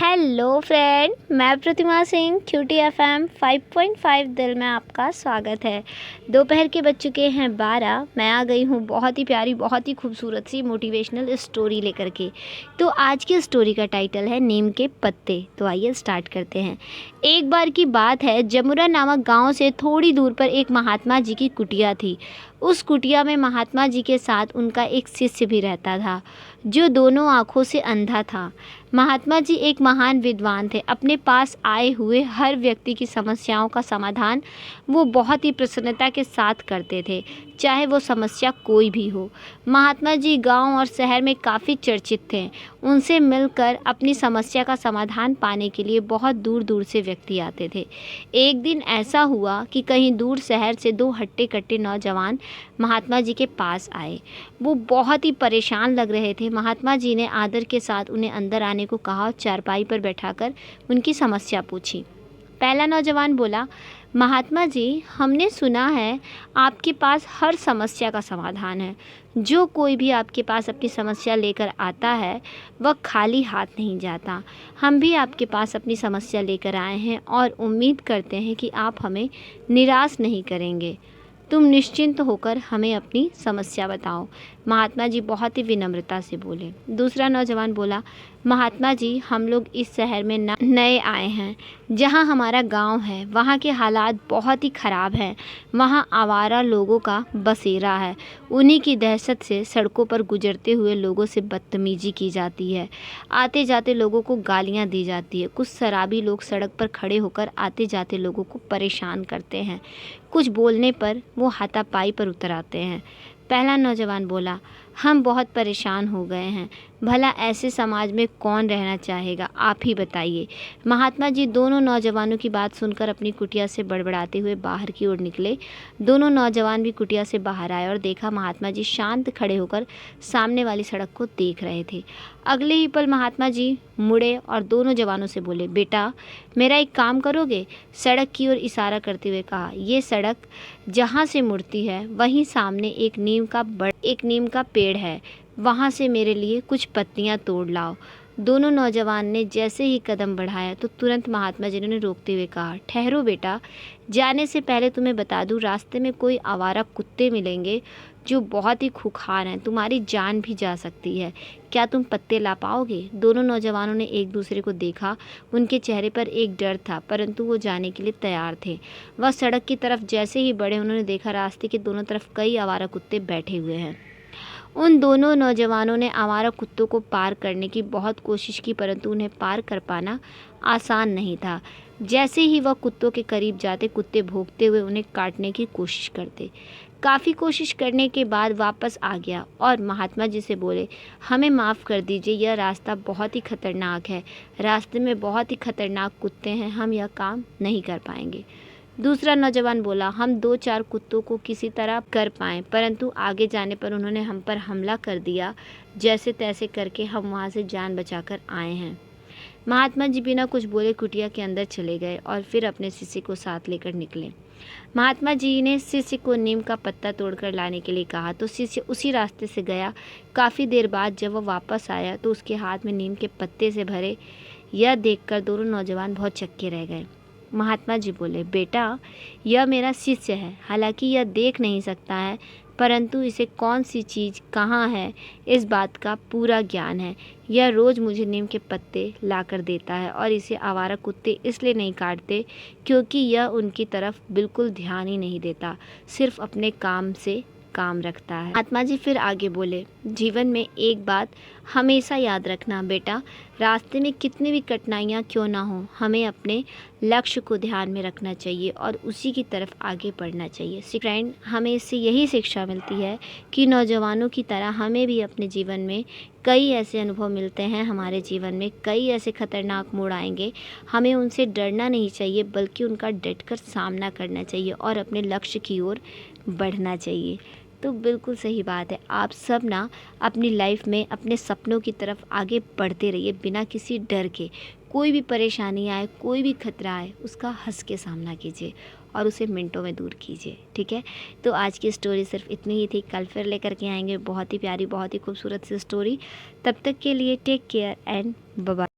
Hello friend, मैं प्रतिमा Singh cutie FM 5.5 दिल में आपका स्वागत है। दोपहर के बज चुके हैं 12। मैं आ गई हूँ बहुत ही प्यारी, बहुत ही खूबसूरत सी मोटिवेशनल स्टोरी लेकर के। तो आज की स्टोरी का टाइटल है नीम के पत्ते। तो आइए स्टार्ट करते हैं। एक बार की बात है, जमुरा नामक गांव से थोड़ी दूर पर एक महात्मा जी की कुटिया थी। उस कुटिया में महात्मा जी के साथ उनका एक शिष्य भी रहता था, जो दोनों आँखों से अंधा था। महात्मा जी एक महान विद्वान थे। अपने पास आए हुए हर व्यक्ति की समस्याओं का समाधान वो बहुत ही प्रसन्नता के साथ करते थे, चाहे वो समस्या कोई भी हो। महात्मा जी गांव और शहर में काफ़ी चर्चित थे। उनसे मिलकर अपनी समस्या का समाधान पाने के लिए बहुत दूर दूर से व्यक्ति आते थे। एक दिन ऐसा हुआ कि कहीं दूर शहर से दो हट्टे कट्टे नौजवान महात्मा जी के पास आए। वो बहुत ही परेशान लग रहे थे। महात्मा जी ने आदर के साथ उन्हें अंदर आने को कहा और चारपाई पर बैठाकर उनकी समस्या पूछी। पहला नौजवान बोला, महात्मा जी, हमने सुना है आपके पास हर समस्या का समाधान है। जो कोई भी आपके पास अपनी समस्या लेकर आता है वह खाली हाथ नहीं जाता। हम भी आपके पास अपनी समस्या लेकर आए हैं और उम्मीद करते हैं कि आप हमें निराश नहीं करेंगे। तुम निश्चिंत होकर हमें अपनी समस्या बताओ। महात्मा जी बहुत ही विनम्रता से बोले। दूसरा नौजवान बोला, महात्मा जी, हम लोग इस शहर में नए आए हैं। जहाँ हमारा गांव है वहाँ के हालात बहुत ही ख़राब हैं। वहाँ आवारा लोगों का बसेरा है। उन्हीं की दहशत से सड़कों पर गुजरते हुए लोगों से बदतमीजी की जाती है। आते जाते लोगों को गालियाँ दी जाती है। कुछ शराबी लोग सड़क पर खड़े होकर आते जाते लोगों को परेशान करते हैं। कुछ बोलने पर वो हाथापाई पर उतर आते हैं। पहला नौजवान बोला, हम बहुत परेशान हो गए हैं। भला ऐसे समाज में कौन रहना चाहेगा, आप ही बताइए। महात्मा जी दोनों नौजवानों की बात सुनकर अपनी कुटिया से बड़बड़ाते हुए बाहर की ओर निकले। दोनों नौजवान भी कुटिया से बाहर आए और देखा महात्मा जी शांत खड़े होकर सामने वाली सड़क को देख रहे थे। अगले ही पल महात्मा जी मुड़े और दोनों जवानों से बोले, बेटा, मेरा एक काम करोगे? सड़क की ओर इशारा करते हुए कहा। ये सड़क जहाँ से मुड़ती है वहीं सामने एक नीम का पेड़ है। वहाँ से मेरे लिए कुछ पत्तियाँ तोड़ लाओ। दोनों नौजवान ने जैसे ही कदम बढ़ाया तो तुरंत महात्मा जी ने रोकते हुए कहा, ठहरो बेटा, जाने से पहले तुम्हें बता दूं, रास्ते में कोई आवारा कुत्ते मिलेंगे जो बहुत ही खूंखार हैं। तुम्हारी जान भी जा सकती है। क्या तुम पत्ते ला पाओगे? दोनों नौजवानों ने एक दूसरे को देखा। उनके चेहरे पर एक डर था, परंतु वो जाने के लिए तैयार थे। वह सड़क की तरफ जैसे ही बढ़े, उन्होंने देखा रास्ते के दोनों तरफ कई आवारा कुत्ते बैठे हुए हैं। उन दोनों नौजवानों ने आवारा कुत्तों को पार करने की बहुत कोशिश की, परंतु उन्हें पार कर पाना आसान नहीं था। जैसे ही वह कुत्तों के करीब जाते, कुत्ते भौंकते हुए उन्हें काटने की कोशिश करते। काफ़ी कोशिश करने के बाद वापस आ गया और महात्मा जी से बोले, हमें माफ़ कर दीजिए, यह रास्ता बहुत ही खतरनाक है। रास्ते में बहुत ही खतरनाक कुत्ते हैं, हम यह काम नहीं कर पाएंगे। दूसरा नौजवान बोला, हम 2-4 कुत्तों को किसी तरह कर पाएं, परंतु आगे जाने पर उन्होंने हम पर हमला कर दिया। जैसे तैसे करके हम वहां से जान बचाकर आए हैं। महात्मा जी बिना कुछ बोले कुटिया के अंदर चले गए और फिर अपने शिष्य को साथ लेकर निकले। महात्मा जी ने शिष्य को नीम का पत्ता तोड़कर लाने के लिए कहा तो शिष्य उसी रास्ते से गया। काफ़ी देर बाद जब वह वापस आया तो उसके हाथ में नीम के पत्ते से भरे। यह देखकर दोनों नौजवान बहुत चक्के रह गए। महात्मा जी बोले, बेटा, यह मेरा शिष्य है। हालांकि यह देख नहीं सकता है, परंतु इसे कौन सी चीज़ कहाँ है इस बात का पूरा ज्ञान है। यह रोज़ मुझे नीम के पत्ते लाकर देता है और इसे आवारा कुत्ते इसलिए नहीं काटते क्योंकि यह उनकी तरफ बिल्कुल ध्यान ही नहीं देता, सिर्फ अपने काम से काम रखता है। महात्मा जी फिर आगे बोले, जीवन में एक बात हमेशा याद रखना बेटा, रास्ते में कितनी भी कठिनाइयाँ क्यों ना हो, हमें अपने लक्ष्य को ध्यान में रखना चाहिए और उसी की तरफ आगे बढ़ना चाहिए। फ्रेंड, हमें इससे यही शिक्षा मिलती है कि नौजवानों की तरह हमें भी अपने जीवन में कई ऐसे अनुभव मिलते हैं। हमारे जीवन में कई ऐसे खतरनाक मोड़ आएंगे। हमें उनसे डरना नहीं चाहिए, बल्कि उनका डटकर सामना करना चाहिए और अपने लक्ष्य की ओर बढ़ना चाहिए। तो बिल्कुल सही बात है। आप सब ना अपनी लाइफ में अपने सपनों की तरफ आगे बढ़ते रहिए बिना किसी डर के। कोई भी परेशानी आए, कोई भी खतरा आए, उसका हंस के सामना कीजिए और उसे मिनटों में दूर कीजिए। ठीक है, तो आज की स्टोरी सिर्फ इतनी ही थी। कल फिर लेकर के आएंगे बहुत ही प्यारी, बहुत ही खूबसूरत सी स्टोरी। तब तक के लिए take care and bye bye.